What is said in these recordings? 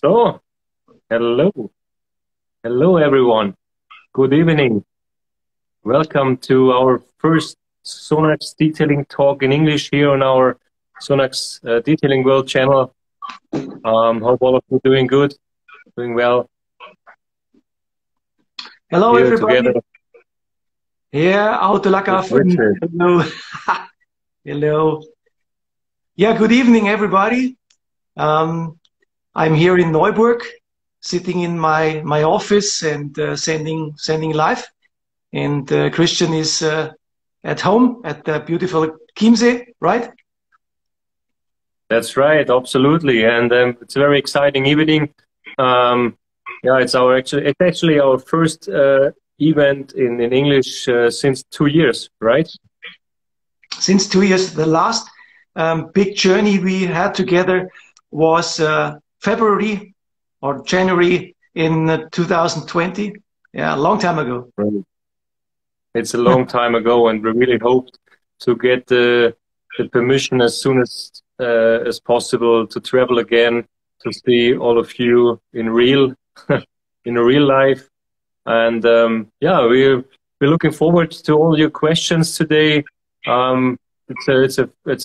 So, hello. Hello, everyone. Good evening. Welcome to our first SONAX detailing talk in English here on our SONAX Detailing World channel. Hope all of you are doing good, doing well. Hello, here everybody. Together Yeah, Richard. Hello. Hello. Yeah, good evening, everybody. I'm here in Neuburg, sitting in my office and sending live. And Christian is at home at the beautiful Chiemsee, right? That's right, absolutely, and it's a very exciting evening. Yeah, it's actually our first event in English since 2 years, right? Since 2 years. The last big journey we had together was February or January in 2020. Yeah, a long time ago. Right. It's a long time ago, and we really hoped to get the permission as soon as possible to travel again, to see all of you in real life. And yeah, we're looking forward to all your questions today. It's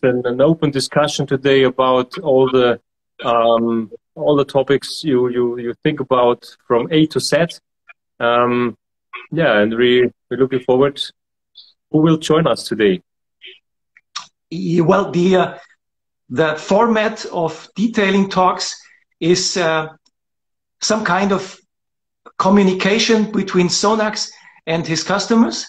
an open discussion today about all the topics you think about from A to Z. Yeah, and we're looking forward. Who will join us today? Well, the format of detailing talks is some kind of communication between SONAX and his customers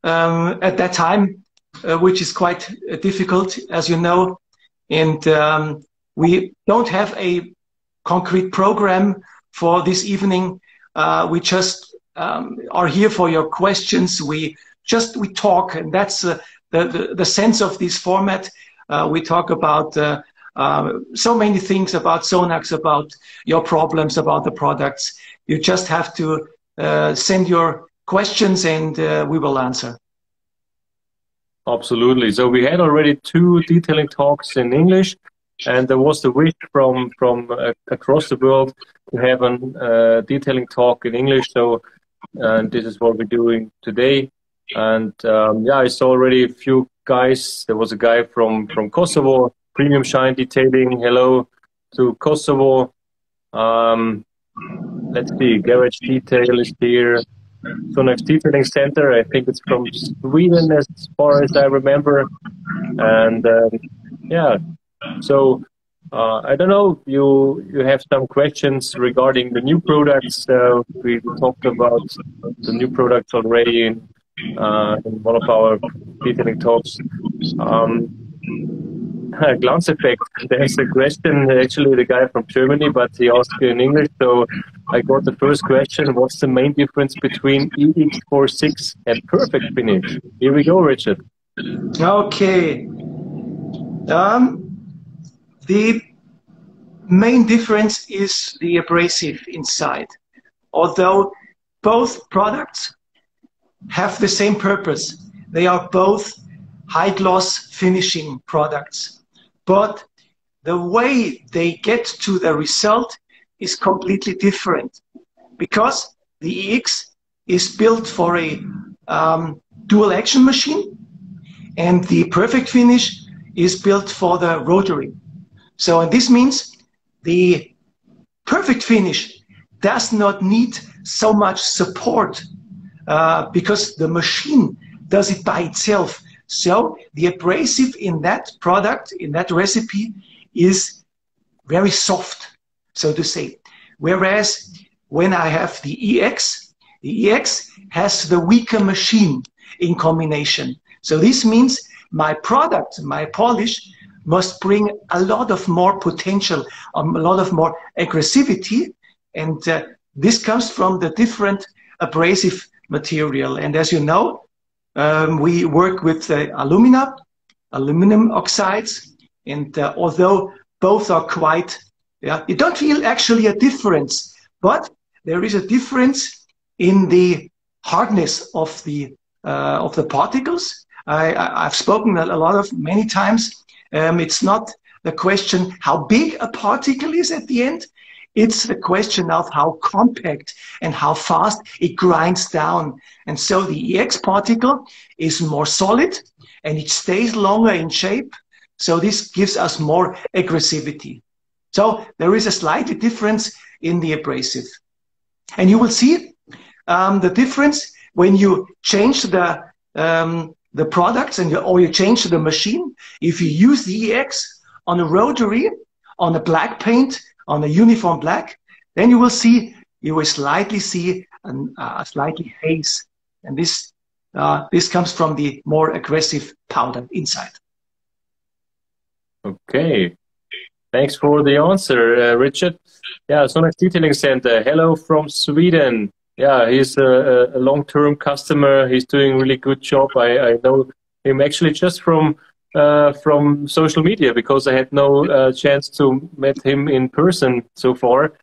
at that time, which is quite difficult, as you know. And we don't have a concrete program for this evening. We just are here for your questions. We talk, and that's the sense of this format. We talk about so many things about SONAX, about your problems, about the products. You just have to send your questions, and we will answer. Absolutely. So we had already 2 detailing talks in English, and there was the wish from across the world to have a detailing talk in English. So this is what we're doing today. And yeah, I saw already a few guys. There was a guy from Kosovo, Premium Shine Detailing. Hello to Kosovo. Let's see, Garage Detail is here. SONAX Detailing Center, I think it's from Sweden as far as I remember. And yeah, so I don't know, you have some questions regarding the new products. We talked about the new products already in one of our detailing talks. Glance effect. There's a question, actually the guy from Germany, but he asked in English. So I got the first question: what's the main difference between EX46 and Perfect Finish? Here we go, Richard. Okay. The main difference is the abrasive inside. Although both products have the same purpose, they are both high gloss finishing products. But the way they get to the result is completely different, because the EX is built for a dual action machine, and the Perfect Finish is built for the Rotary. So, and this means the Perfect Finish does not need so much support because the machine does it by itself. So the abrasive in that product, in that recipe, is very soft, so to say. Whereas when I have the EX has the weaker machine in combination. So this means my product, my polish, must bring a lot of more potential, a lot of more aggressivity, and this comes from the different abrasive material. And as you know, we work with aluminum oxides, and although both are quite, you don't feel actually a difference, but there is a difference in the hardness of the particles. I've spoken many times. It's not the question how big a particle is at the end. It's the question of how compact and how fast it grinds down. And so the EX particle is more solid and it stays longer in shape. So this gives us more aggressivity. So there is a slight difference in the abrasive. And you will see the difference when you change the products or you change the machine. If you use the EX on a rotary, on a black paint, on a uniform black, then you will slightly see a slightly haze. And this comes from the more aggressive powder inside. Okay. Thanks for the answer, Richard. Yeah, SONAX Detailing Center. Hello from Sweden. Yeah, he's a long-term customer. He's doing a really good job. I know him actually just from social media because I had no chance to meet him in person so far.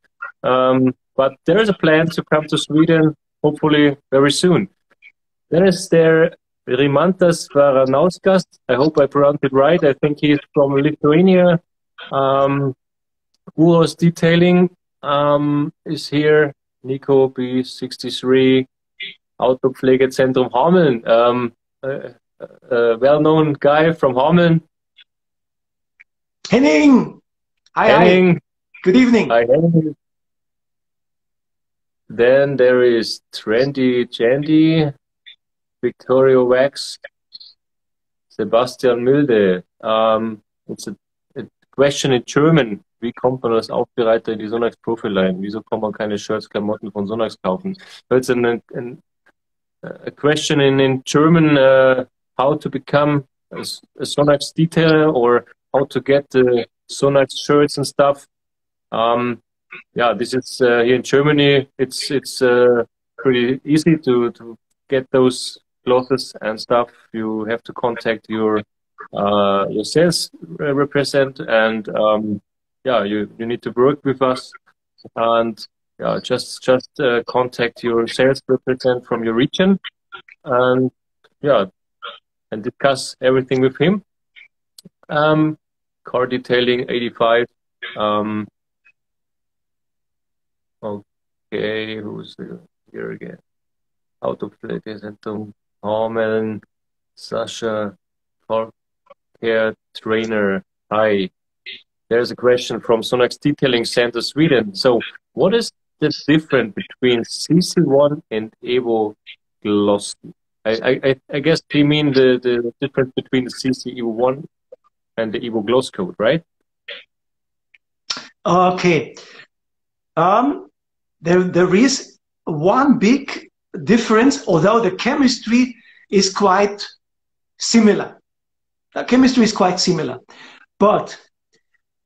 But there is a plan to come to Sweden, hopefully very soon. Then is there Rimantas Varanauskas. I hope I pronounced it right. I think he's from Lithuania. Uros Detailing is here. Nico B63. Autopflegezentrum Hameln. A well-known guy from Hameln. Henning! Hi, Henning. Hi. Good evening. Hi, Henning. Then there is Trendy Jandy, Victoria Wax, Sebastian Milde. It's a question in German. Wie kommt man als Aufbereiter in die SONAX Profiline? Wieso kann man keine Shirts, Klamotten von SONAX kaufen? So it's a question in German, how to become a SONAX detailer or how to get the SONAX shirts and stuff. Yeah, this is here in Germany. It's pretty easy to get those clothes and stuff. You have to contact your sales representative, and yeah, you need to work with us, and yeah, just contact your sales representative from your region, and yeah, and discuss everything with him. Car detailing 85. Okay, who's here again? Autopflegezentrum Hameln, Sasha, car care trainer. Hi. There's a question from SONAX Detailing Center Sweden. So, what is the difference between CC1 and Evo Gloss? I guess you mean the difference between the CC Evo 1 and the Evo Gloss code, right? Okay. There is one big difference, although the chemistry is quite similar. The chemistry is quite similar. But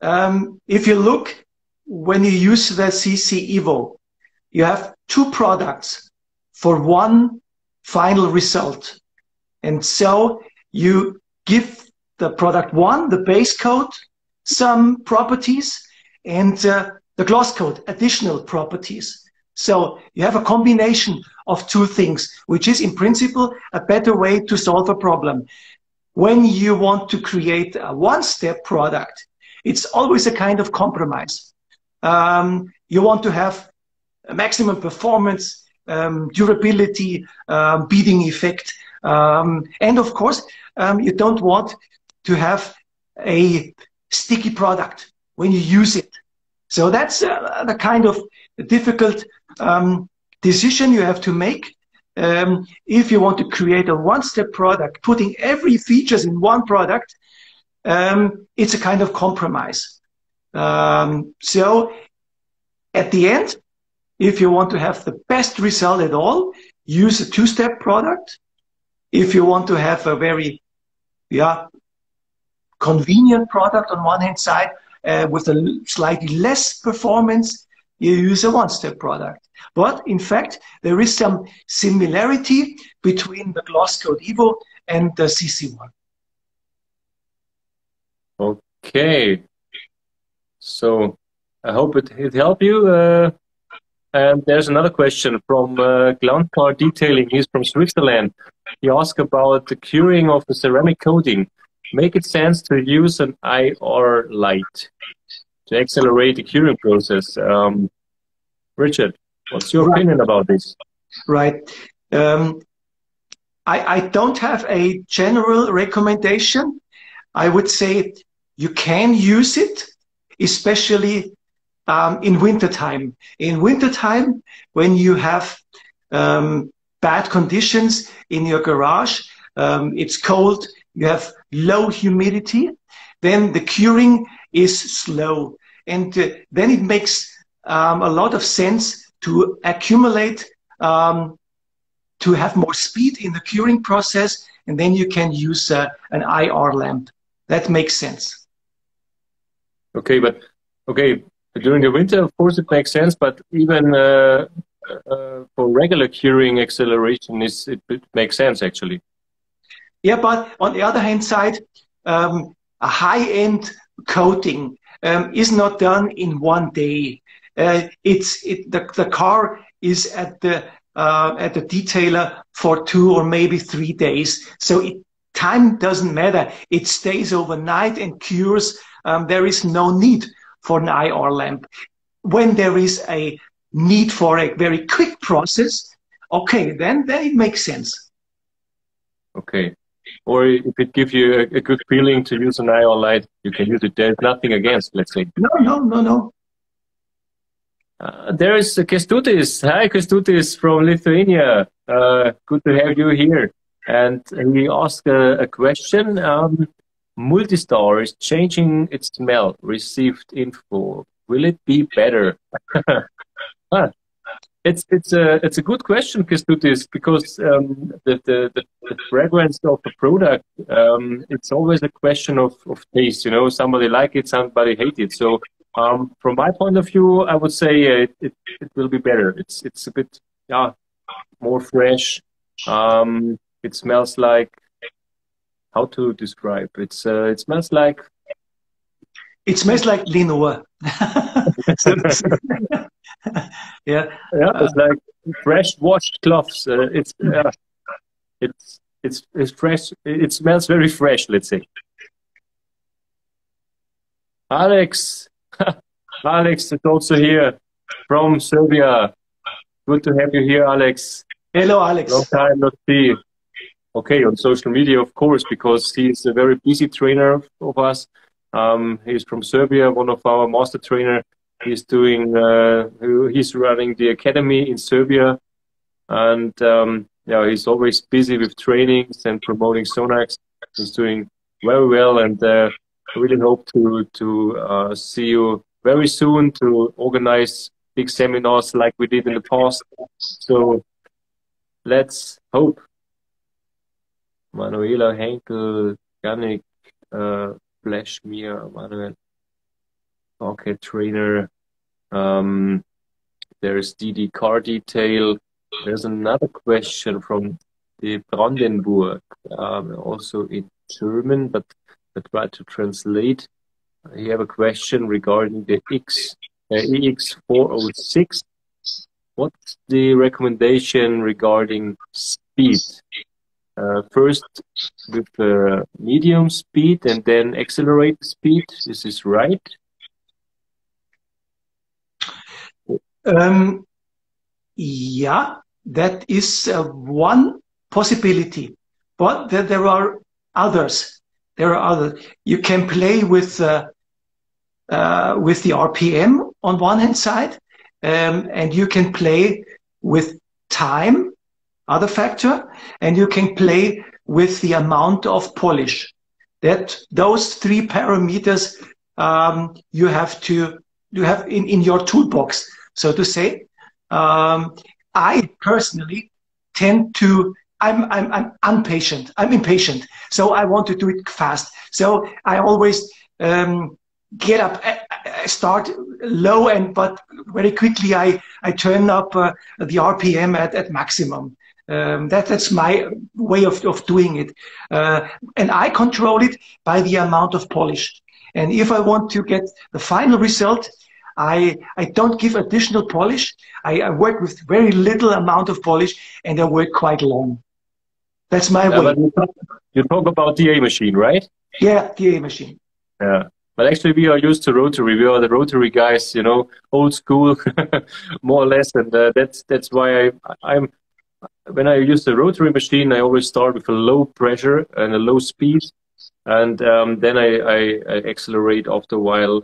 if you look, when you use the CC Evo, you have two products for one final result. And so you give the product one, the base coat, some properties, and the gloss coat, additional properties. So you have a combination of two things, which is in principle a better way to solve a problem. When you want to create a one-step product, it's always a kind of compromise. You want to have a maximum performance, durability, beading effect, and of course, you don't want to have a sticky product when you use it. So that's the kind of difficult decision you have to make. If you want to create a one-step product, putting every features in one product, it's a kind of compromise. So at the end, if you want to have the best result at all, use a two-step product. If you want to have a very convenient product on one hand side, with a slightly less performance, you use a one-step product. But in fact, there is some similarity between the Gloss Coat Evo and the CC1. Okay. So I hope it helped you. And there's another question from Glancar Detailing. He's from Switzerland. He asked about the curing of the ceramic coating. Make it sense to use an IR light? to accelerate the curing process. Richard, what's your opinion about this? Right. I don't have a general recommendation. I would say you can use it, especially in wintertime. In wintertime, when you have bad conditions in your garage, it's cold, you have low humidity, then the curing is slow. And then it makes a lot of sense to accumulate, to have more speed in the curing process, and then you can use an IR lamp. That makes sense. Okay, but during the winter, of course, it makes sense. But even for regular curing acceleration, it makes sense actually. Yeah, but on the other hand side, a high-end coating is not done in one day. The car is at the detailer for 2 or maybe 3 days. So time doesn't matter. It stays overnight and cures. There is no need for an IR lamp. When there is a need for a very quick process, okay, then it makes sense. Okay. Or if it gives you a good feeling to use an IR light, you can use it. There's nothing against, let's say. No. There is Kestutis. Hi, Kestutis from Lithuania. Good to have you here. And he asked a question. Multistar is changing its smell. Received info. Will it be better? It's a good question, Kestutis, because the fragrance of the product, it's always a question of taste. You know, somebody like it, somebody hate it. So from my point of view, I would say it will be better. It's a bit more fresh. It smells like, how to describe it? It smells like. It smells like Linoa. Yeah, it's like fresh washed cloths. It's fresh. It smells very fresh. Let's say. Alex, Alex is also here from Serbia. Good to have you here, Alex. Hello, Alex. Long time not see. Okay, on social media, of course, because he's a very busy trainer of us. He's from Serbia, one of our master trainer. He's doing, he's running the academy in Serbia, and he's always busy with trainings and promoting SONAX. He's doing very well, and I really hope to see you very soon to organize big seminars like we did in the past. So let's hope. Manuela Henkel, Yannick, Flashmere, Manuel, okay, trainer. There's DD Car Detail. There's another question from the Brandenburg, also in German, but I try to translate. You have a question regarding the EX406. What's the recommendation regarding speed? First with medium speed and then accelerate speed. Is this right? Yeah, that is one possibility, but there are others. You can play with the RPM on one hand side, and you can play with time, other factor, and you can play with the amount of polish. Those 3 parameters you have in your toolbox, so to say. I personally tend to, I'm impatient. So I want to do it fast. So I always get up, start low, but very quickly I turn up the RPM at maximum. That's my way of doing it. And I control it by the amount of polish. And if I want to get the final result, I don't give additional polish. I work with very little amount of polish, and I work quite long. That's my way. You talk about DA machine, right? Yeah, DA machine. Yeah. But actually, we are used to Rotary. We are the Rotary guys, you know, old school, more or less. And that's why I'm when I use the Rotary machine, I always start with a low pressure and a low speed, and then I accelerate after a while.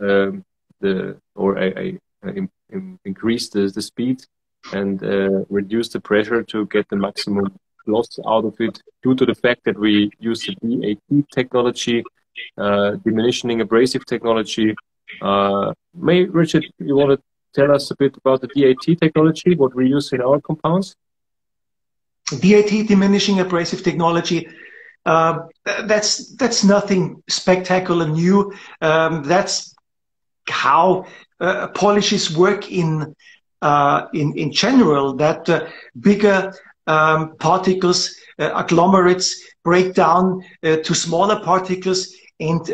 I increase the speed and reduce the pressure to get the maximum loss out of it. Due to the fact that we use the DAT technology. Diminishing abrasive technology. Richard, you want to tell us a bit about the DAT technology, what we use in our compounds? DAT, diminishing abrasive technology, that's nothing spectacular new. That's how polishes work in general, that bigger particles, agglomerates, break down to smaller particles, and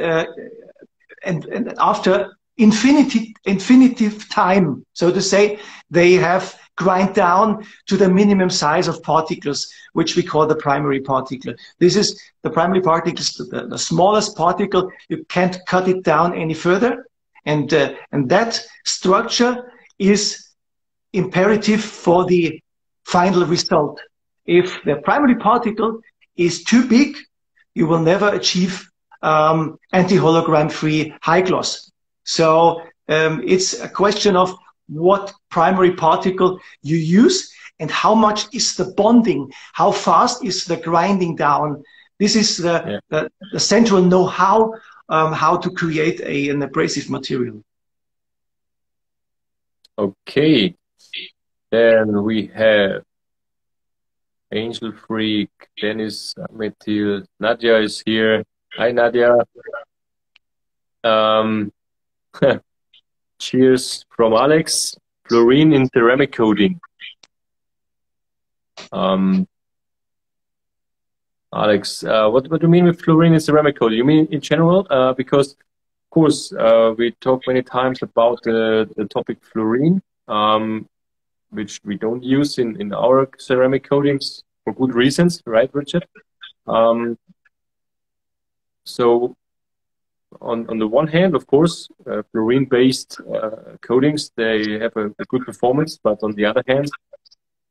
after infinitive time, so to say, they have grind down to the minimum size of particles, which we call the primary particle. This is the primary particle, the smallest particle. You can't cut it down any further, and that structure is imperative for the final result. If the primary particle is too big, you will never achieve anti-hologram-free high gloss. So it's a question of what primary particle you use and how much is the bonding, how fast is the grinding down. This is the central know-how how to create an abrasive material. Okay, then we have Angel Freak, Dennis Methyl, Nadia is here. Hi, Nadia. Cheers from Alex. Fluorine in ceramic coating. Alex, what do you mean with fluorine in ceramic coating? You mean in general? Because, of course, we talked many times about the topic fluorine, which we don't use in our ceramic coatings for good reasons, right, Richard? So on the one hand, of course, fluorine-based coatings, they have a good performance, but on the other hand,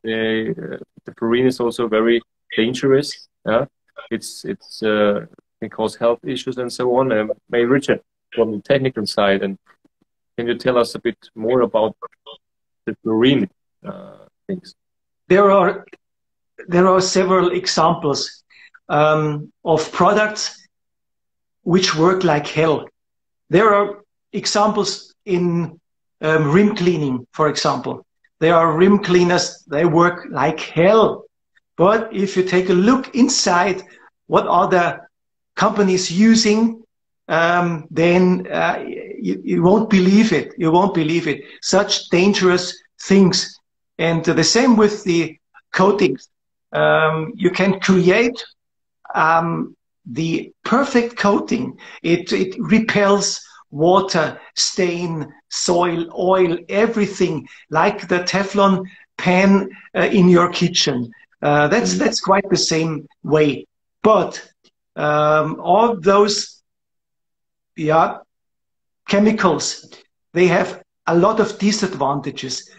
the fluorine is also very dangerous. It can cause health issues and so on. May Richard, from the technical side, and can you tell us a bit more about the fluorine things? There are several examples of products which work like hell. There are examples in rim cleaning, for example. There are rim cleaners, they work like hell. But if you take a look inside what are the companies using, then you won't believe it. You won't believe it. Such dangerous things. And the same with the coatings. You can create the perfect coating. It repels water, stain, soil, oil, everything, like the Teflon pan in your kitchen. That's quite the same way. But all those chemicals, they have a lot of disadvantages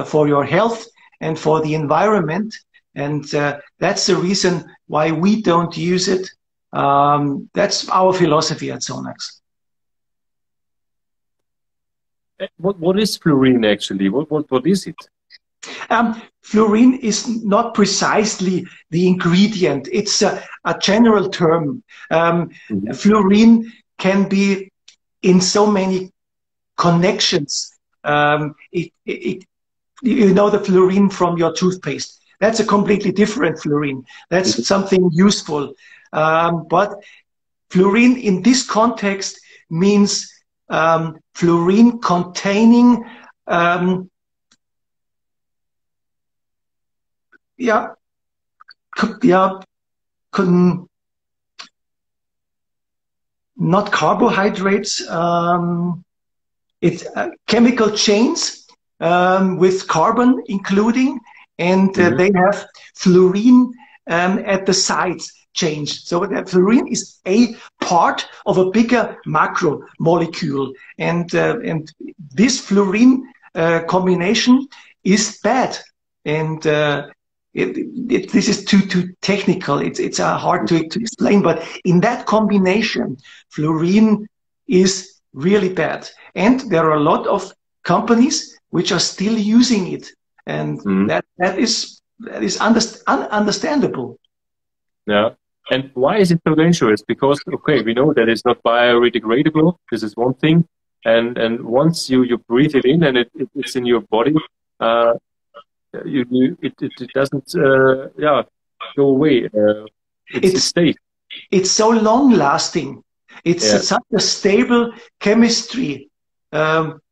for your health and for the environment. And that's the reason why we don't use it. That's our philosophy at SONAX. What is fluorine actually? What is it? Fluorine is not precisely the ingredient. It's a general term. Fluorine can be in so many connections. You know the fluorine from your toothpaste. That's a completely different fluorine. That's something useful. But fluorine in this context means fluorine containing not carbohydrates. It's chemical chains with carbon including, and they have fluorine at the sides. changed. So that fluorine is a part of a bigger macro molecule, and this fluorine combination is bad, and this is too technical. It's hard to explain, but in that combination, fluorine is really bad, and there are a lot of companies which are still using it, and that is understandable. Yeah. And why is it so dangerous? Because, okay, we know that it's not biodegradable. This is one thing. And once you breathe it in and it's in your body, it doesn't go away. It stays. It's so long lasting. It's such a stable chemistry,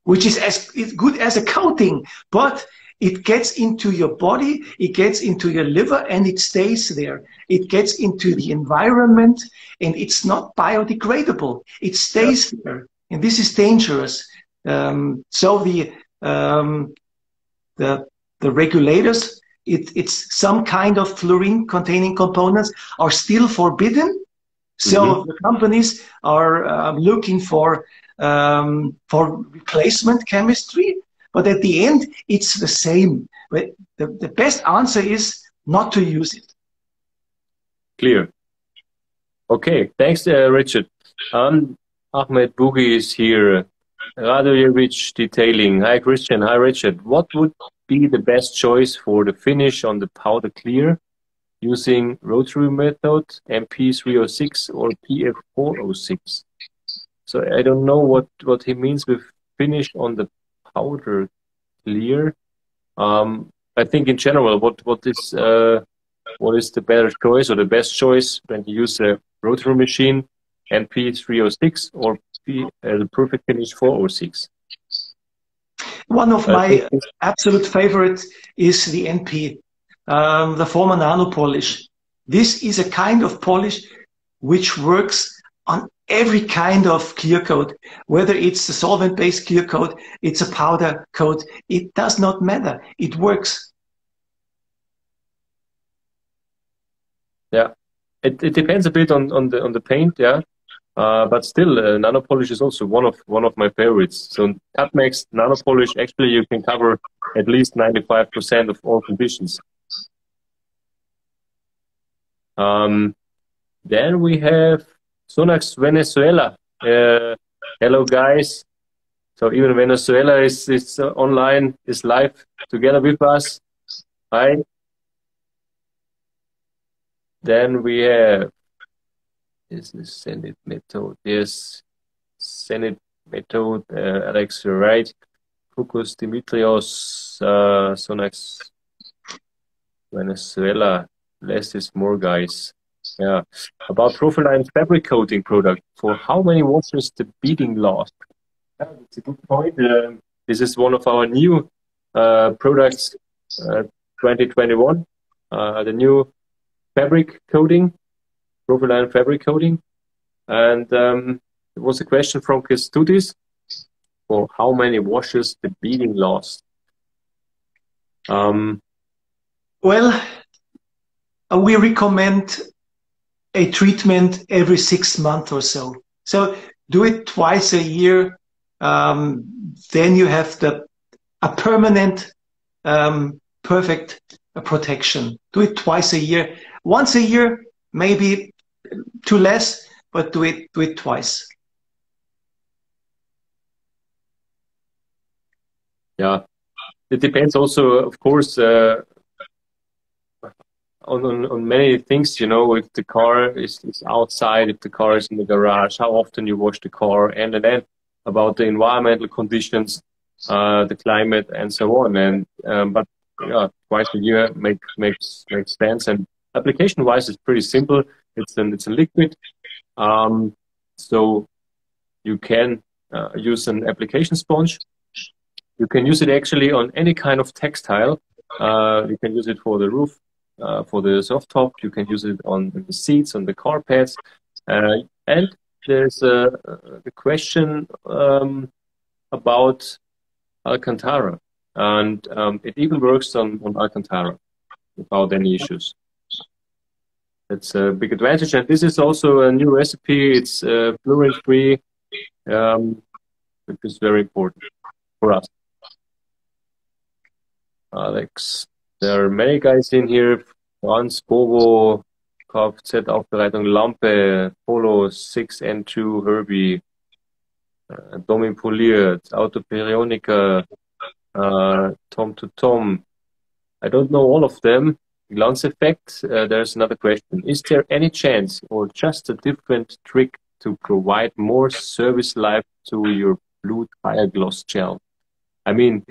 which is as good as a coating, but it gets into your body, it gets into your liver, and it stays there. It gets into the environment, and it's not biodegradable. It stays there, and this is dangerous. So the regulators, it's some kind of fluorine-containing components are still forbidden. So the companies are looking for replacement chemistry. But at the end, it's the same. But the best answer is not to use it. Clear. Okay, thanks, Richard. Ahmed Boogie is here. Rich Detailing. Hi, Christian. Hi, Richard. What would be the best choice for the finish on the powder clear using Rotary method, MP306 or PF406? So I don't know what he means with finish on the powder clear. I think in general, what is the better choice or the best choice when you use a Rotary machine, MP306 or the perfect finish 406? One of my absolute favorites is the NP, the former nano polish. This is a kind of polish which works on every kind of clear coat, whether it's a solvent-based clear coat, it's a powder coat, it does not matter. It works. Yeah, it depends a bit on the paint, yeah. But still, nano polish is also one of my favorites. So Tatmax nano polish, actually, you can cover at least 95% of all conditions. Then we have SONAX Venezuela. Hello, guys. So even Venezuela is online, is live together with us. Hi. Then we have, is this Senate method? Yes, Senate method. Alex, you're right. Focus Dimitrios, SONAX Venezuela. Less is more, guys. Yeah. About Profiline fabric coating product. For how many washes the beading lasts? Yeah, that's a good point. This is one of our new products, 2021. The new fabric coating, Profiline fabric coating. And there was a question from Kestudis for how many washes the beading lasts. Well, we recommend a treatment every 6 months or so. So do it twice a year. Then you have a permanent, perfect protection. Do it twice a year. Once a year, maybe too less, but do it twice. Yeah, it depends also, of course, on many things, you know, if the car is outside, if the car is in the garage, how often you wash the car, and then about the environmental conditions, the climate, and so on. And but yeah, twice a year makes sense. And application-wise, it's pretty simple. It's a liquid, so you can use an application sponge. You can use it actually on any kind of textile. You can use it for the roof. For the soft top, you can use it on the seats, on the carpets, and there's the question about Alcantara, and it even works on Alcantara without any issues. That's a big advantage. And this is also a new recipe. It's fluorine free, which is very important for us. Alex, there are many guys in here. Franz, Bobo, Kfz, Aufbereitung, Lampe, Polo, 6N2, Herbie, Domin Poliert, Autoperionica, Tom to Tom. I don't know all of them. Glance effect, there's another question. Is there any chance or just a different trick to provide more service life to your blue tire gloss gel? I mean,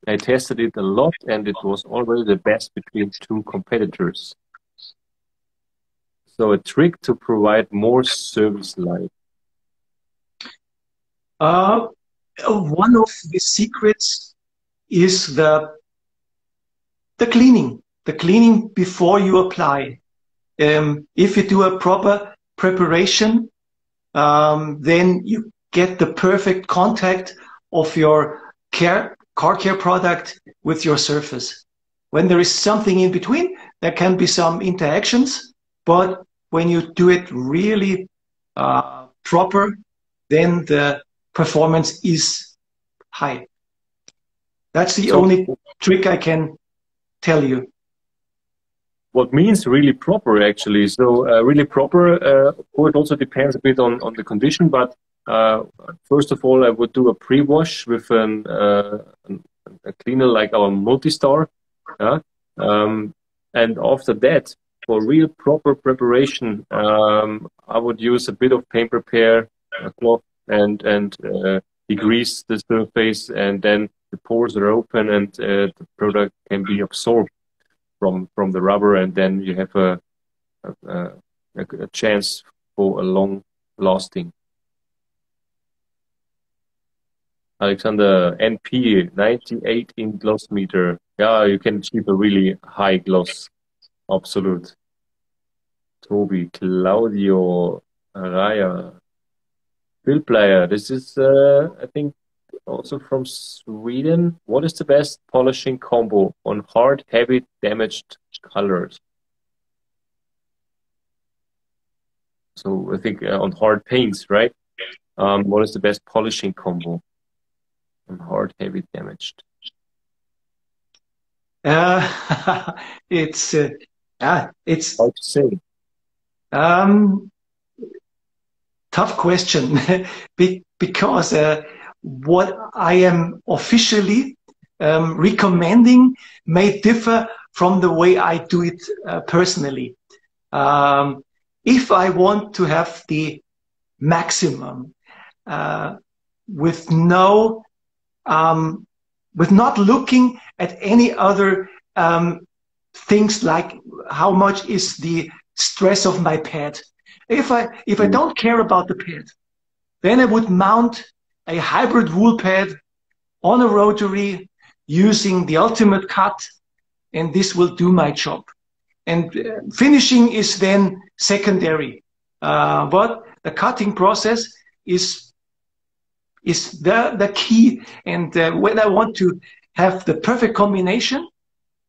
I tested it a lot and it was already the best between two competitors. So a trick to provide more service life. One of the secrets is the cleaning. The cleaning before you apply. If you do a proper preparation, then you get the perfect contact of your car care product with your surface. When there is something in between, there can be some interactions, but when you do it really proper, then the performance is high. That's the only trick I can tell you. What means really proper, actually? So really proper, of course, it also depends a bit on the condition, but first of all, I would do a pre-wash with a cleaner like our Multistar. And after that, for real proper preparation, I would use a bit of paint prepare cloth and degrease the surface, and then the pores are open and the product can be absorbed from the rubber, and then you have a chance for a long lasting. Alexander, NP 98 in gloss meter. Yeah, you can achieve a really high gloss. Absolute. Toby, Claudio, Araya, Bill Player. This is, I think, also from Sweden. What is the best polishing combo on hard, heavy, damaged colors? So I think on hard paints, right? What is the best polishing combo on hard, heavy, damaged? It's hard to say. Tough question because what I am officially recommending may differ from the way I do it personally. If I want to have the maximum with not looking at any other things like how much is the stress of my pad. If I don't care about the pad, then I would mount a hybrid wool pad on a rotary using the ultimate cut, and this will do my job. And finishing is then secondary, but the cutting process is the key. And when I want to have the perfect combination,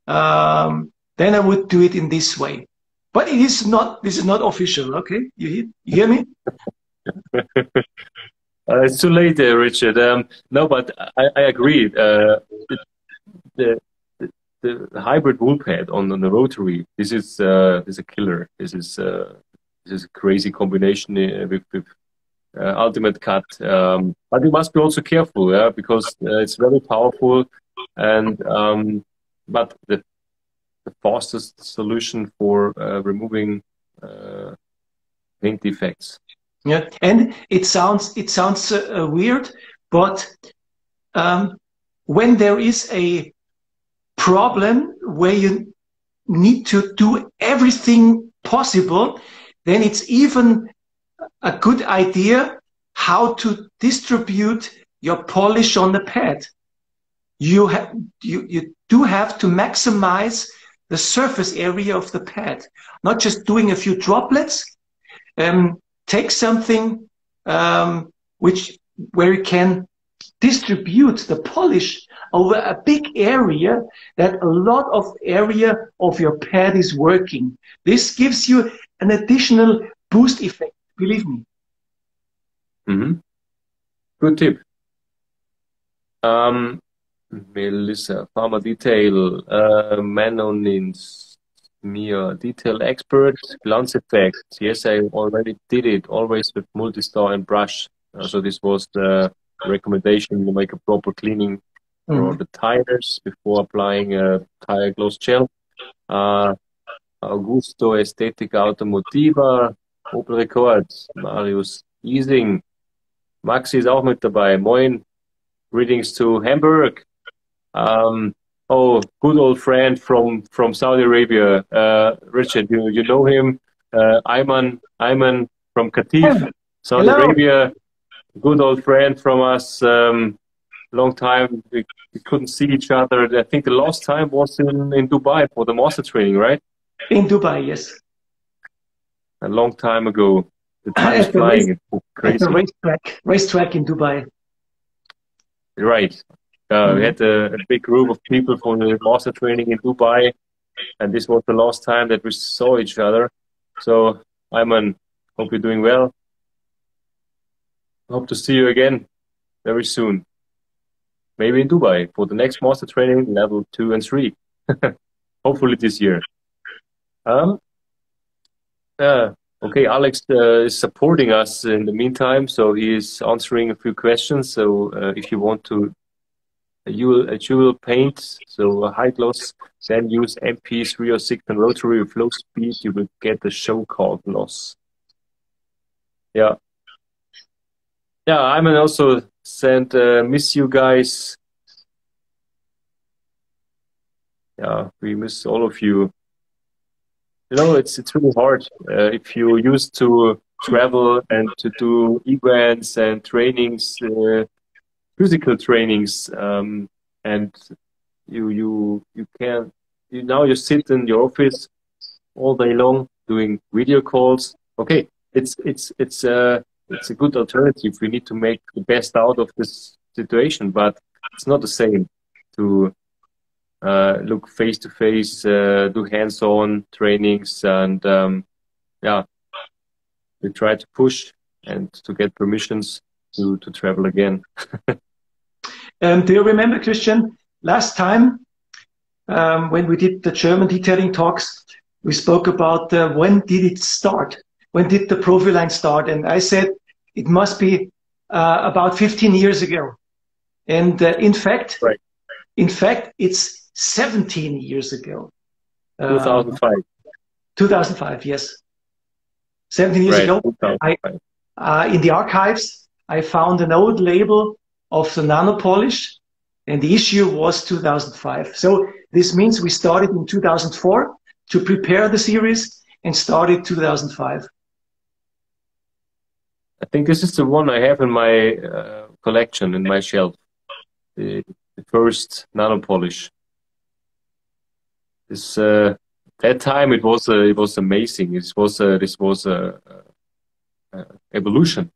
then I would do it in this way. But this is not official, okay? You hear me? It's too late, Richard. No, but I agree. The hybrid wool pad on the rotary, this is a killer. This is a crazy combination with ultimate cut. But you must be also careful, yeah, because it's very powerful. And but the fastest solution for removing paint defects. Yeah, and it sounds weird, but when there is a problem where you need to do everything possible, then it's even a good idea how to distribute your polish on the pad. You do have to maximize the surface area of the pad, not just doing a few droplets. Take something where you can distribute the polish over a big area, that a lot of area of your pad is working. This gives you an additional boost effect, believe me. Good tip. Melissa, Pharma Detail, Manonins, Mia, Detail Expert, Glance Effect. Yes, I already did it, always with multi-star and brush. So this was the recommendation to make a proper cleaning for the tires before applying a tire gloss gel. Augusto, Ästhetik Automotiva, Opel Records, Marius Ising, Maxi ist auch mit dabei. Moin, greetings to Hamburg. Oh, good old friend from Saudi Arabia, Richard, you know him, Ayman from Qatif, Saudi Arabia, good old friend from us, long time, we couldn't see each other. I think the last time was in Dubai for the master training, right? In Dubai, yes. A long time ago. The time is flying. It's crazy. At the racetrack in Dubai. Right. We had a big group of people for the master training in Dubai, and this was the last time that we saw each other. So, Ayman, hope you're doing well. Hope to see you again very soon. Maybe in Dubai for the next master training, level 2 and 3. Hopefully this year. Okay, Alex is supporting us in the meantime, so he is answering a few questions. So if you want to a jewel paint, so a high gloss, then use MP306 and Rotary with low speed, you will get the show card gloss. Yeah. Yeah, I'm also sent miss you guys. Yeah, we miss all of you. You know, it's really hard if you used to travel and to do events and trainings, physical trainings, and you can't. Now you sit in your office all day long doing video calls. Okay, it's a good alternative. We need to make the best out of this situation, but it's not the same to look face to face, do hands-on trainings, and yeah, we try to push and to get permissions to travel again. Do you remember, Christian, last time when we did the German detailing talks, we spoke about when did it start? When did the Profiline start? And I said it must be about 15 years ago. And in fact, it's 17 years ago. 2005. 2005, yes. 17 years ago. In the archives, I found an old label of the nano polish, and the issue was 2005. So this means we started in 2004 to prepare the series and started 2005. I think this is the one I have in my collection, in my shelf. The first nano polish. This that time it was amazing. This was evolution.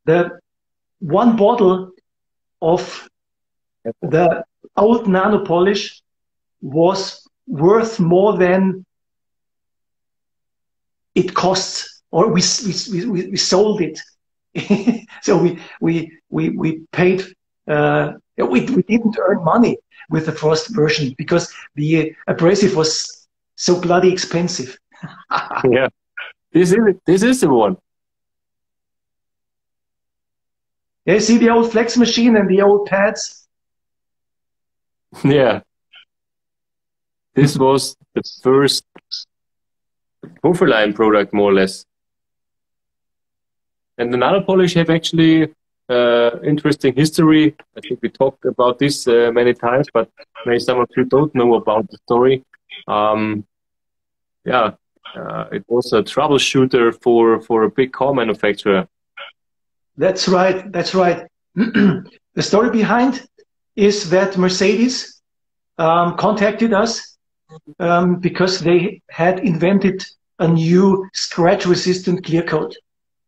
The one bottle of the old nano polish was worth more than it costs, or we sold it. So we paid. We didn't earn money with the first version because the abrasive was so bloody expensive. Yeah, this is the one. Yeah, you see the old flex machine and the old pads? Yeah. This was the first Profiline product, more or less. And the nano polish have actually interesting history. I think we talked about this many times, but maybe some of you don't know about the story. Yeah, it was a troubleshooter for a big car manufacturer. That's right. That's right. The story behind is that Mercedes contacted us because they had invented a new scratch-resistant clear coat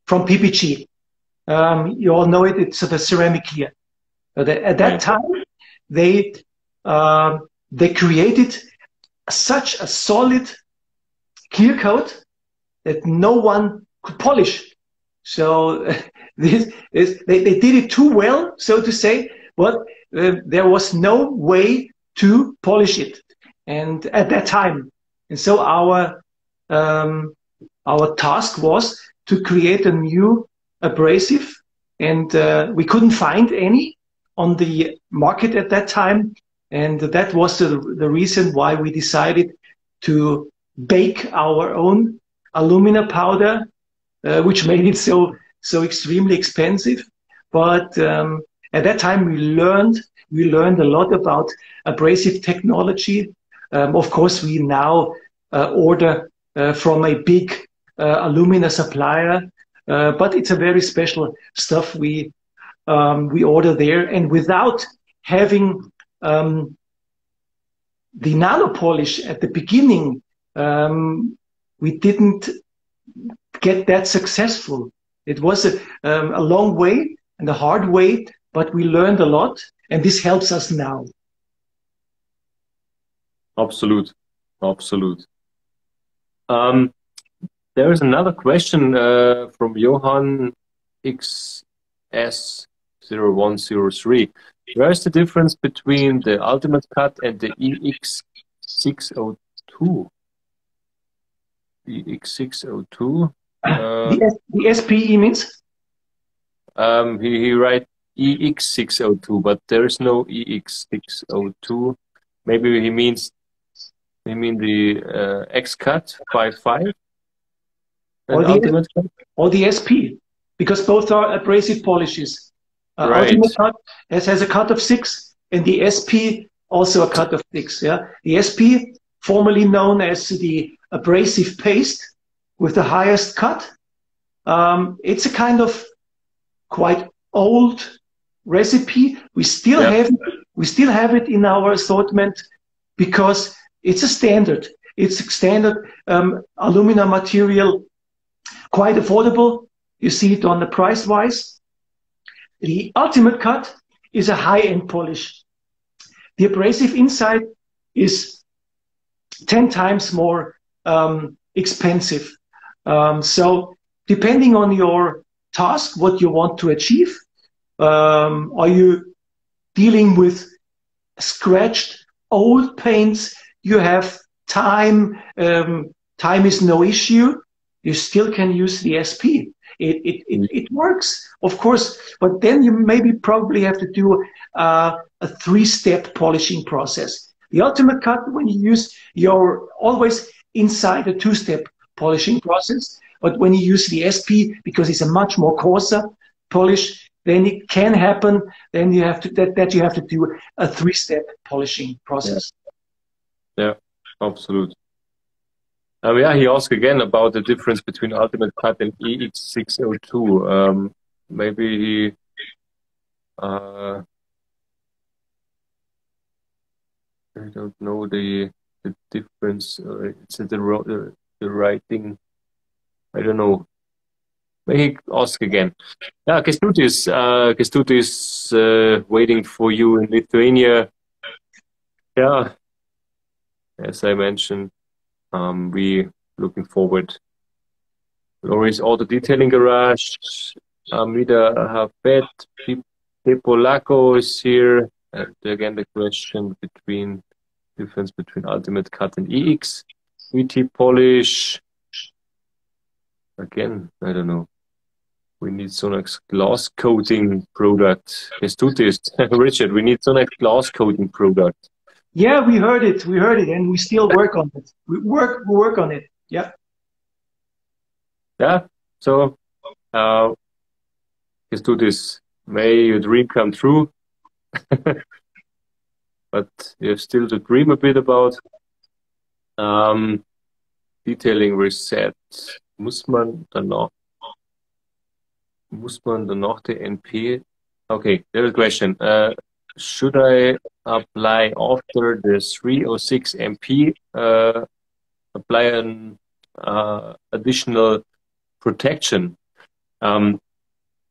from PPG. You all know it. It's the ceramic clear. At that time, they created such a solid clear coat that no one could polish. So they did it too well, so to say, but there was no way to polish it, and at that time. And so our task was to create a new abrasive, and we couldn't find any on the market at that time, and that was the reason why we decided to bake our own alumina powder, which made it so extremely expensive. But at that time we learned a lot about abrasive technology. Of course, we now order from a big alumina supplier, but it's a very special stuff we order there, and without having the nano polish at the beginning, we didn't get that successful. It was a long way and a hard way, but we learned a lot, and this helps us now. Absolute. There is another question from Johan XS0103. Where is the difference between the ultimate cut and the EX602? EX602? The SPE means? He writes EX602, but there is no EX602. Maybe he means the X-cut 55? Or the SP, because both are abrasive polishes. Right. Ultimate cut has a cut of 6, and the SP also a cut of 6. Yeah, the SP, formerly known as the abrasive paste with the highest cut. It's a kind of quite old recipe. We still have it in our assortment because it's a standard. It's a standard alumina material, quite affordable. You see it on the price wise. The ultimate cut is a high-end polish. The abrasive inside is 10 times more expensive. So depending on your task, what you want to achieve, are you dealing with scratched old paints? You have time. Time is no issue. You still can use the SP. It works, of course, but then you probably have to do a 3-step polishing process. The ultimate cut, when you use, you're always inside a 2-step polishing process. But when you use the SP, because it's a much more coarser polish, then it can happen. Then you have to you have to do a 3-step polishing process. Yeah, absolutely. Yeah, he asked again about the difference between ultimate cut and EX602. Maybe he I don't know the difference. It's the writing. I don't know. Maybe ask again. Yeah, Kęstutis, waiting for you in Lithuania. Yeah, as I mentioned, we looking forward. Lori's Auto Detailing Garage. Amrita Hafet, Pepolaco is here. And again, the question difference between ultimate cut and EX. VT polish. Again, I don't know. We need SONAX glass coating product. Kęstutis, Richard, we need SONAX glass coating product. Yeah, we heard it, and we still work on it. We work on it. Yeah. Yeah. So, Kęstutis, may your dream come true. But you have still to dream a bit about. Detailing reset. Muss man danach the NP? Okay, there's a question. Should I apply after the 306 MP, apply an additional protection?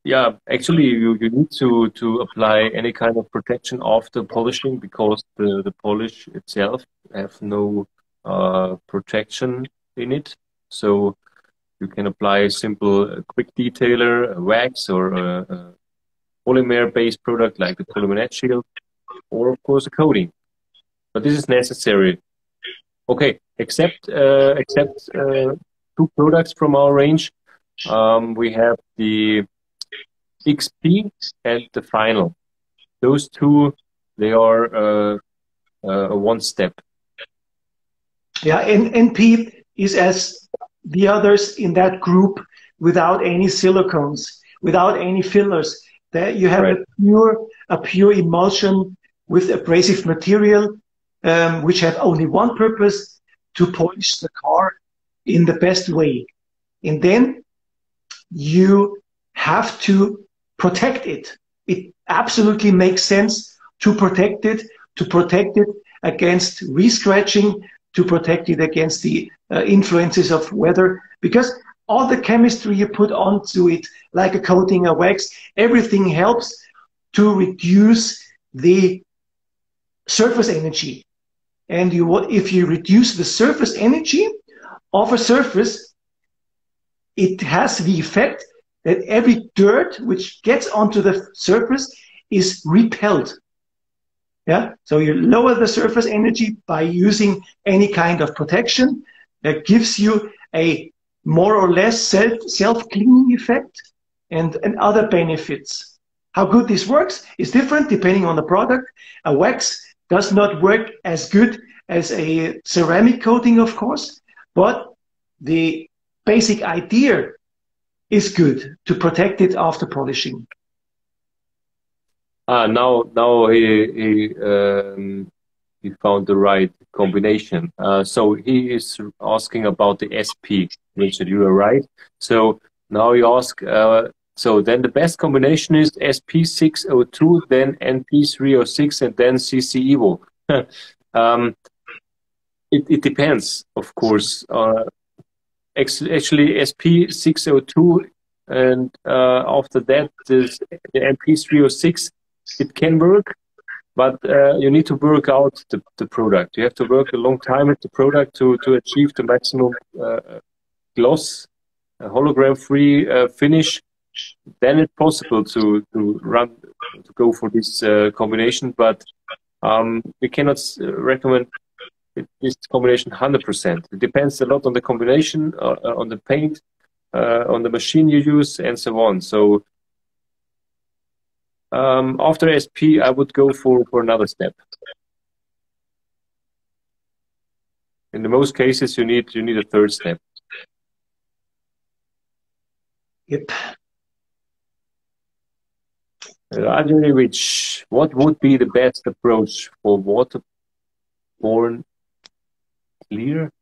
Yeah, actually you need to apply any kind of protection after polishing, because the polish itself have no protection. in it. So you can apply a simple quick detailer, a wax, or a polymer-based product like the polymer shield, or of course a coating. But this is necessary. Okay, except two products from our range. We have the XP and the Final. Those two, they are a one step. Yeah, and NP is as the others in that group without any silicones, without any fillers. That you have a pure emulsion with abrasive material, which have only one purpose: to polish the car in the best way. And then you have to protect it. It absolutely makes sense to protect it against re-scratching, to protect it against the influences of weather, because all the chemistry you put onto it, like a coating, a wax, everything helps to reduce the surface energy. And if you reduce the surface energy of a surface, it has the effect that every dirt which gets onto the surface is repelled. Yeah, so you lower the surface energy by using any kind of protection that gives you a more or less self-cleaning effect and other benefits. How good this works is different depending on the product. A wax does not work as good as a ceramic coating, of course, but the basic idea is good to protect it after polishing. Now he found the right combination. So he is asking about the SP, Richard, you are right. So now you ask, so then the best combination is SP602, then NP306, and then CC Evo. It depends, of course. Actually, SP602, and after that, the NP306, it can work, but you need to work out the product. You have to work a long time with the product to achieve the maximum gloss, hologram-free finish. Then it's possible to go for this combination, but we cannot recommend this combination 100%. It depends a lot on the combination, on the paint, on the machine you use, and so on. So after SP, I would go for another step. In the most cases, you need a third step. Yep. Rich, what would be the best approach for waterborne clear?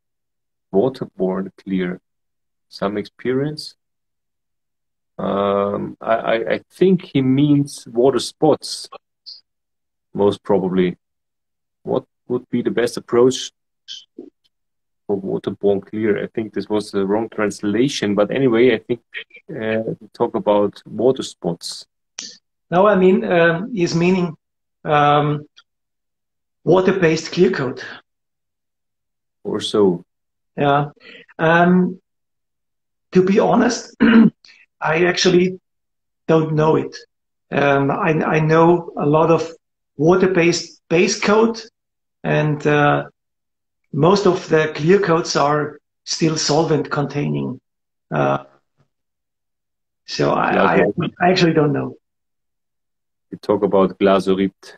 Waterborne clear. Some experience? I think he means water spots, most probably. What would be the best approach for waterborne clear? I think this was the wrong translation, but anyway, I think we talk about water spots. No, I mean, he's meaning water-based clear coat. Or so. Yeah. To be honest, I actually don't know it. I know a lot of water-based base coat, and most of the clear coats are still solvent containing. So I actually don't know. We talk about glazurite,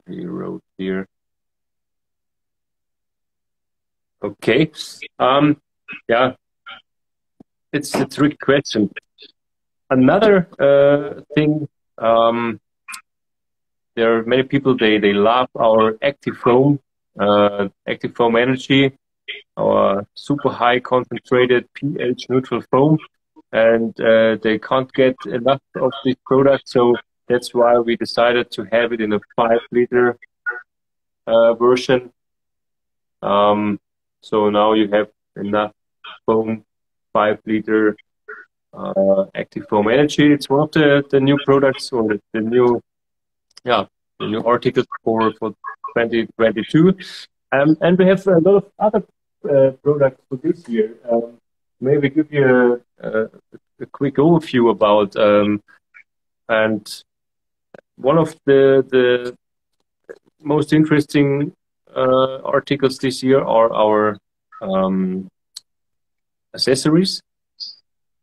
he wrote here. Okay. Yeah, it's a tricky question. Another thing, there are many people, they love our active foam energy, our super high concentrated pH neutral foam, and they can't get enough of this product, so that's why we decided to have it in a 5-liter version. So now you have enough foam, 5-liter active foam energy. It's one of the new products, or the new articles for 2022. And we have a lot of other product for this year. Maybe give you a quick overview about and one of the most interesting articles this year are our accessories,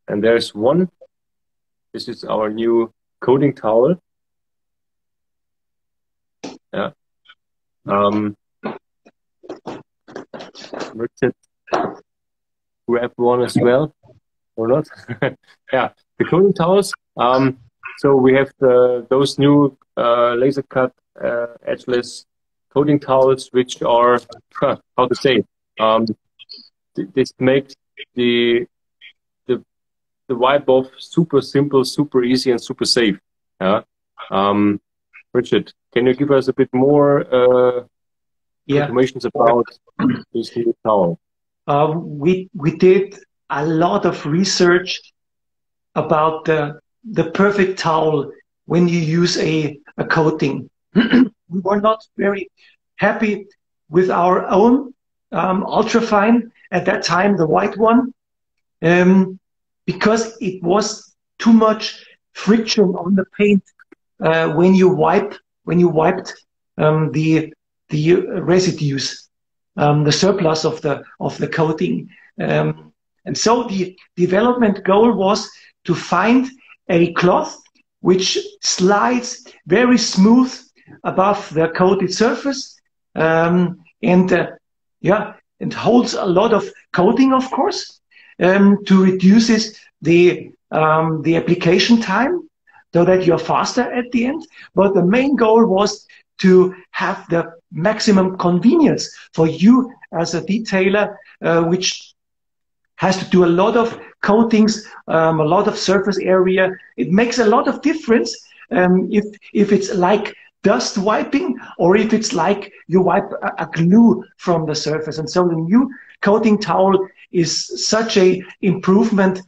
and there's one. This is our new coating towel. Yeah. Richard, grab one as well, or not? Yeah, the coating towels. So we have those new laser cut edgeless coating towels, which are how to say. This makes the wipe off super simple, super easy, and super safe. Yeah. Richard, can you give us a bit more information about this new towel? We did a lot of research about the perfect towel when you use a coating. We were not very happy with our own ultrafine at that time, the white one, because it was too much friction on the paint when you wiped the residues, the surplus of the coating, and so the development goal was to find a cloth which slides very smooth above the coated surface, and holds a lot of coating, of course, to reduces the application time, so that you're faster at the end. But the main goal was to have the maximum convenience for you as a detailer, which has to do a lot of coatings, a lot of surface area. It makes a lot of difference if it's like dust wiping or if it's like you wipe a glue from the surface. And so the new coating towel is such a improvement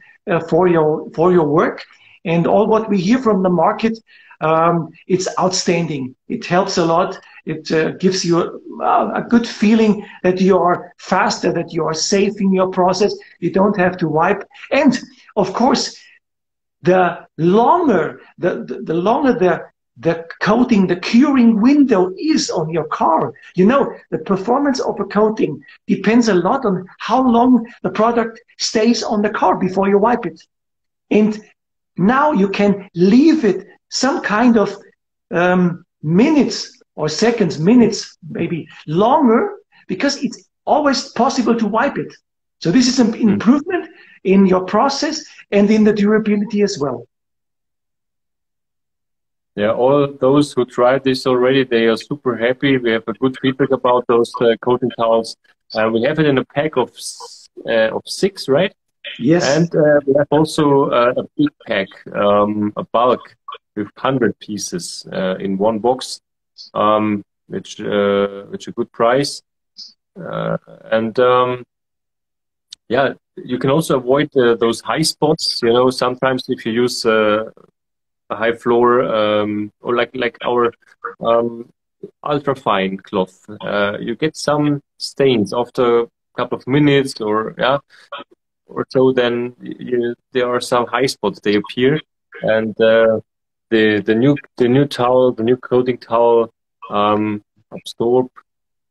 for your work. And all what we hear from the market, it's outstanding. It helps a lot. It gives you a good feeling that you are faster, that you are safe in your process. You don't have to wipe. And of course, the longer the coating, the curing window is on your car. You know, the performance of a coating depends a lot on how long the product stays on the car before you wipe it. And now you can leave it some kind of minutes or seconds, minutes, maybe longer, because it's always possible to wipe it. So this is an improvement in your process and in the durability as well. Yeah, all those who tried this already, they are super happy. We have a good feedback about those coating towels. We have it in a pack of 6, right? Yes. And we have also a big pack, a bulk with 100 pieces in one box, which a good price. Yeah, you can also avoid those high spots. You know, sometimes if you use a high floor or like our ultrafine cloth, you get some stains after a couple of minutes or so. Then there are some high spots, they appear, and the new towel, the new coating towel, absorb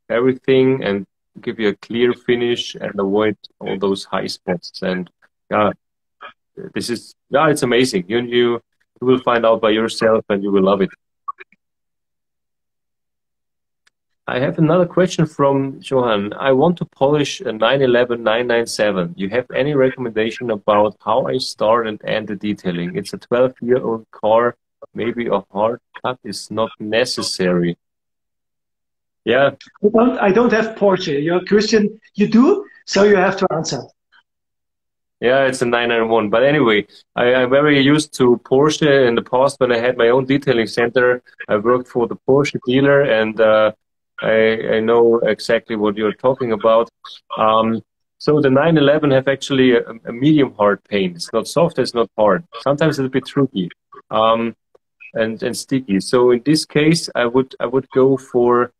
everything and give you a clear finish and avoid all those high spots. And this is it's amazing. You will find out by yourself and you will love it. I have another question from Johan. I want to polish a 911 997. You have any recommendation about how I start and end the detailing? It's a 12-year-old car. Maybe a hard cut is not necessary. Yeah. I don't have Porsche. You're Christian. You do, so you have to answer. Yeah, it's a 991. But anyway, I'm very used to Porsche. In the past, when I had my own detailing center, I worked for the Porsche dealer, and I know exactly what you're talking about. So the 911 have actually a medium hard paint. It's not soft, it's not hard. Sometimes it's a bit tricky and sticky. So in this case, I would go for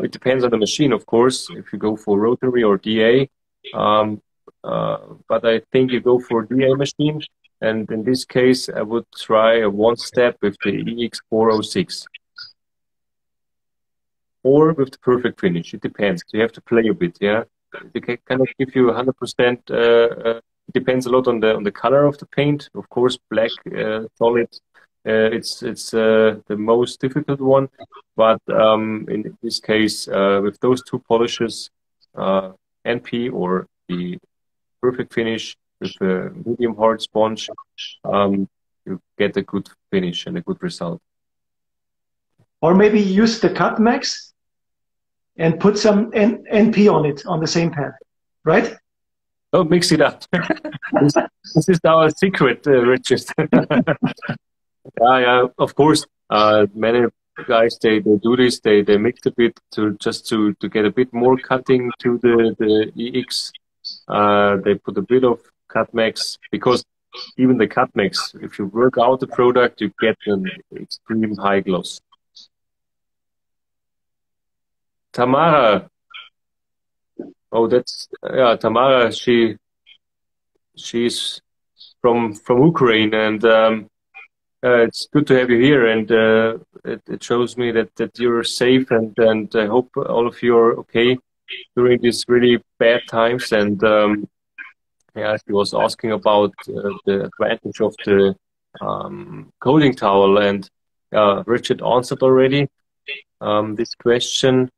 It depends on the machine, of course, if you go for Rotary or DA. But I think you go for DA machine. And in this case, I would try a one-step with the EX406. Or with the perfect finish. It depends. You have to play a bit, yeah. They cannot give you 100%. It depends a lot on the color of the paint. Of course, black, solid. It's the most difficult one. But in this case, with those two polishes, NP or the perfect finish with a medium hard sponge, you get a good finish and a good result. Or maybe use the Cut Max and put some NP on it on the same pad, right? Don't mix it up. this is our secret, Richard. Yeah, of course. Many guys they do this. They mix a bit to get a bit more cutting to the EX. They put a bit of Cut Max because even the Cut Max, if you work out the product, you get an extreme high gloss. Tamara. Oh, that's Tamara. She's from Ukraine, and it's good to have you here. And it shows me that you're safe, and I hope all of you are okay during these really bad times. And yeah, she was asking about the advantage of the coating towel, and Richard answered already this question.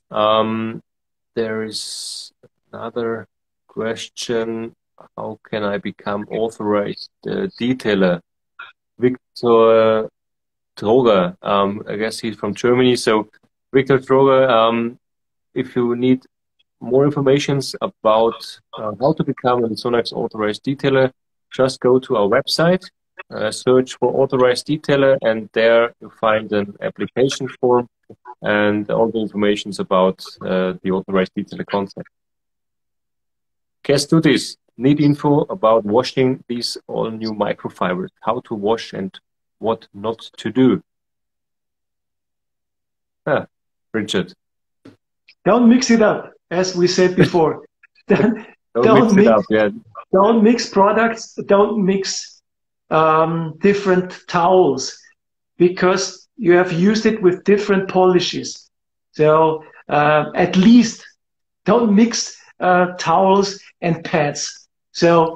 There is another question. How can I become authorized detailer? Victor Droger, I guess he's from Germany. So Victor Droger, if you need more information about how to become a SONAX authorized detailer, just go to our website, search for authorized detailer, and there you find an application form and all the information about the authorized detailer concept. Guess to this. Need info about washing these all new microfibers, how to wash and what not to do. Richard. Don't mix it up, as we said before. Don't mix it up, yeah. Don't mix products, don't mix different towels, because you have used it with different polishes. So at least don't mix towels and pads. So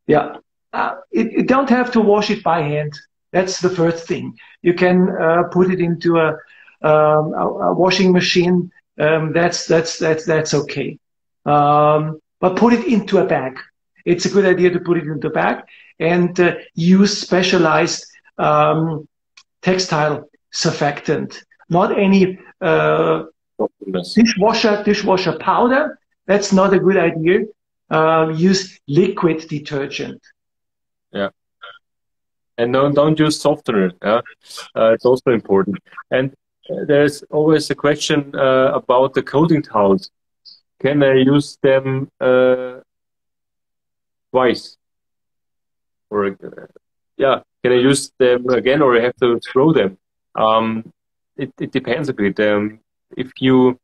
yeah, you don't have to wash it by hand. That's the first thing. You can put it into a washing machine. That's okay. But put it into a bag. It's a good idea to put it into a bag and use specialized textile surfactant. Not any dishwasher powder. That's not a good idea. Use liquid detergent. Yeah. And don't use softener. Yeah? It's also important. And there's always a question about the coating towels. Can I use them twice? Or yeah, can I use them again, or I have to throw them? It depends a bit. If you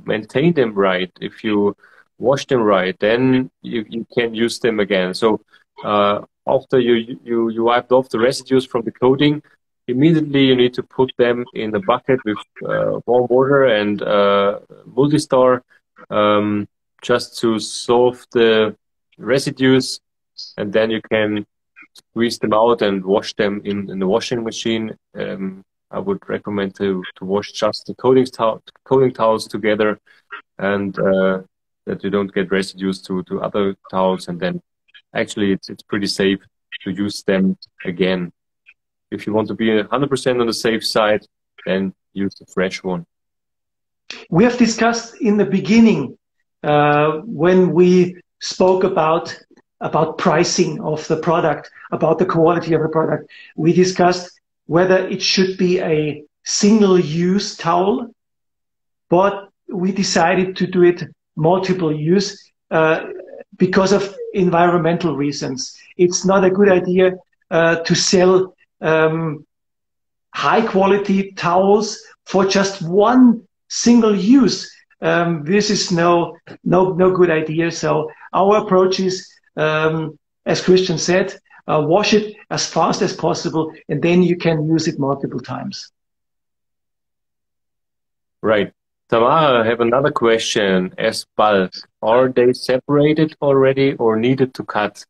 maintain them right, if you wash them right, then you can use them again. So after you wiped off the residues from the coating, immediately you need to put them in a bucket with warm water and multi-star just to solve the residues, and then you can squeeze them out and wash them in the washing machine. I would recommend to wash just the coating towels together, and that you don't get residues to other towels, and then actually it's pretty safe to use them again. If you want to be 100% on the safe side, then use the fresh one. We have discussed in the beginning when we spoke about pricing of the product, about the quality of the product. We discussed whether it should be a single-use towel, but we decided to do it multiple use because of environmental reasons. It's not a good idea to sell high quality towels for just one single use. This is no good idea. So our approach is, as Christian said, wash it as fast as possible, and then you can use it multiple times. Right. Tamara, I have another question. As bulk, are they separated already or needed to cut?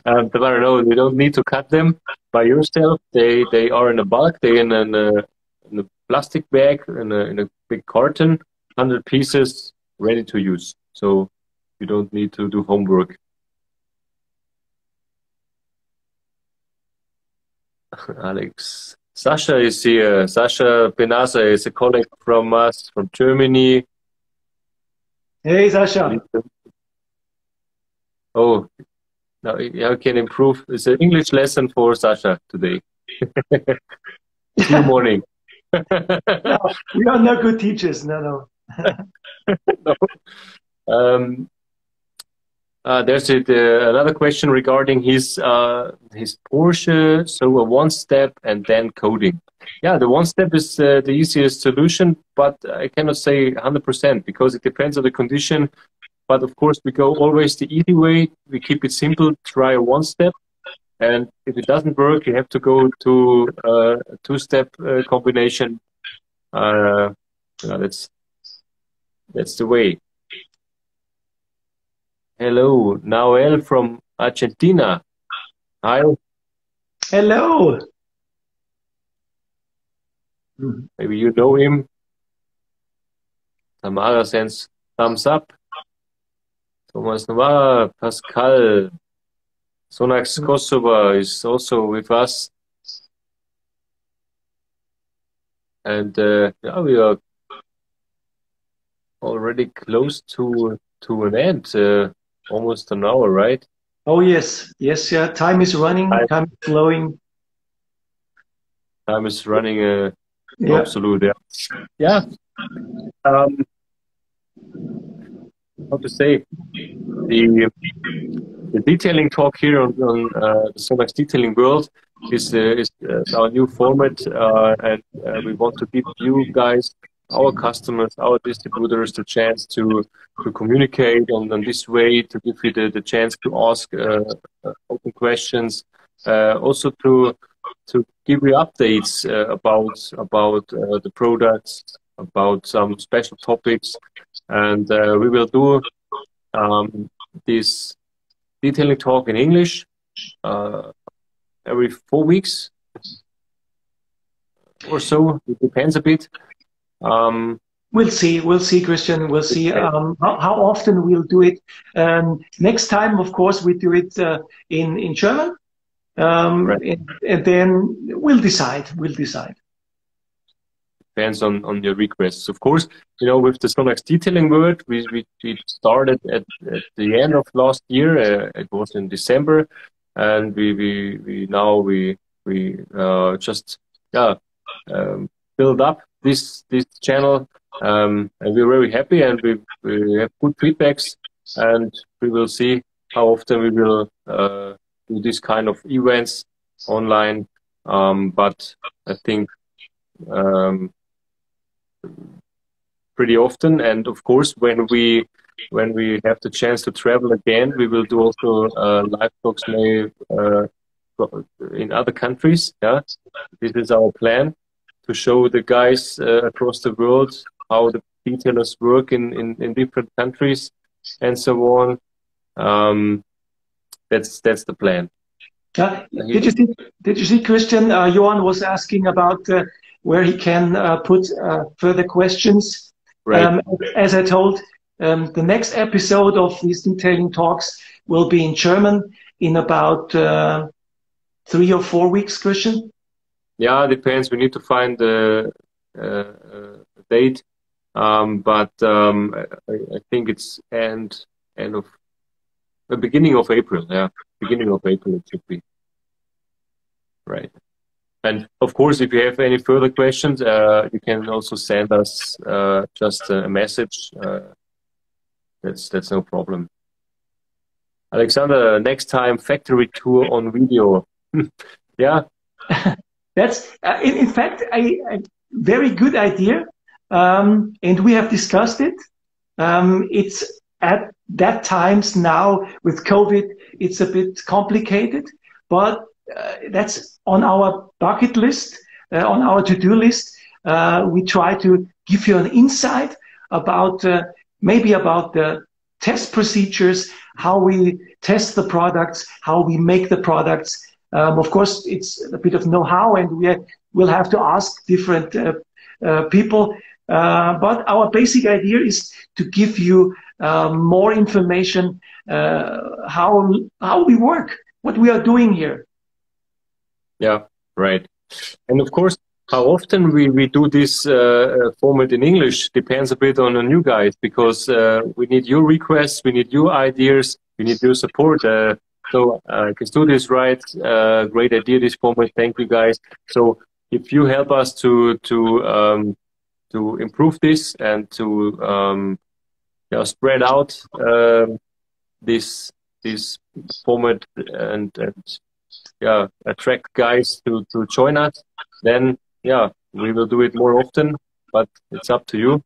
Tamara, no, you don't need to cut them by yourself. They are in a bulk. They're in a plastic bag, in a big carton, 100 pieces, ready to use. So you don't need to do homework. Alex. Sasha is here. Sasha Benasa is a colleague from us, from Germany. Hey, Sasha. Oh, now I can improve. It's an English lesson for Sasha today. Good morning. No, we are not good teachers. No. No. There's another question regarding his Porsche. So a one step and then coding. Yeah, the one step is the easiest solution, but I cannot say 100% because it depends on the condition. But of course, we go always the easy way. We keep it simple. Try a one step, and if it doesn't work, you have to go to a two-step combination. That's the way. Hello, Noel from Argentina. Hi. Hello. Maybe you know him. Tamara sends thumbs up. Thomas Navarra, Pascal. SONAX Kosovo is also with us. And yeah, we are already close to an end. Almost an hour, right? Oh, yes. Yes, yeah. Time is running. Time is flowing. Time is running. Yeah. Absolutely. Yeah. How to say? The detailing talk here on the SONAX detailing world is our new format, and we want to give you guys, our customers, our distributors, the chance to communicate on this way, to give you the chance to ask open questions, also to give you updates about the products, about some special topics, and we will do this detailing talk in English every 4 weeks or so. It depends a bit. We'll see, Christian. We'll see how often we'll do it. Next time, of course, we do it in German, Right. and then we'll decide. Depends on your requests. Of course, you know, with the SONAX detailing world, we started at the end of last year. It was in December, and we just build up this channel, and we're very happy, and we have good feedbacks, and we will see how often we will do this kind of events online. But I think pretty often, and of course, when we have the chance to travel again, we will do also live talks in other countries. Yeah, this is our plan, to show the guys across the world how the detailers work in different countries and so on. That's the plan. Did you see, Christian? Johan was asking about where he can put further questions. Right. As I told, the next episode of these detailing talks will be in German in about 3 or 4 weeks, Christian. Yeah, it depends. We need to find the date, but I think it's end of the beginning of April. Yeah, beginning of April it should be. Right. And of course, if you have any further questions, you can also send us just a message. That's no problem. Alexander, next time factory tour on video. Yeah. That's in fact a very good idea, and we have discussed it. It's at that times now with COVID, it's a bit complicated, but that's on our bucket list, on our to-do list. We try to give you an insight about maybe about the test procedures, how we test the products, how we make the products. Of course, it's a bit of know-how, and we'll have to ask different people. But our basic idea is to give you more information how we work, what we are doing here. Yeah, right. And of course, how often we do this format in English depends a bit on the new guys, because we need your requests, we need your ideas, we need your support. So Kestutis is right. Great idea, this format. Thank you, guys. So if you help us to improve this and to spread out this format and attract guys to join us, then we will do it more often. But it's up to you,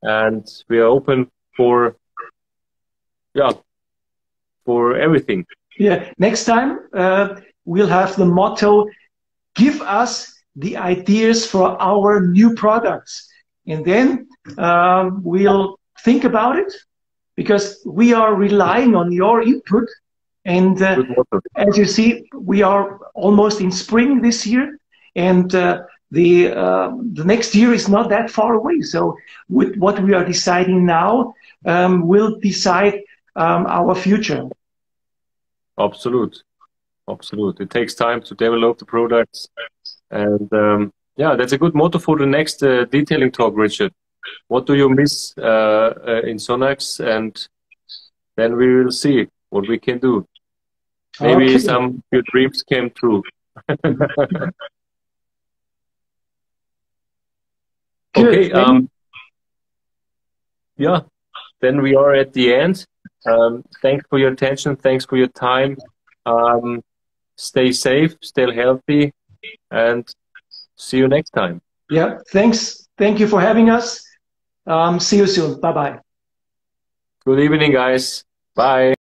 and we are open for everything. Yeah, next time we'll have the motto: give us the ideas for our new products, and then we'll think about it, because we are relying on your input. And as you see, we are almost in spring this year, and the next year is not that far away. So with what we are deciding now, will decide our future. Absolute. It takes time to develop the products, and that's a good motto for the next detailing talk, Richard. What do you miss in SONAX, and then we will see what we can do. Maybe some of your dreams came true. Okay. Then we are at the end. Thanks for your attention. Thanks for your time. Stay safe, stay healthy, and see you next time. Yeah, thanks. Thank you for having us. See you soon. Bye-bye. Good evening, guys. Bye.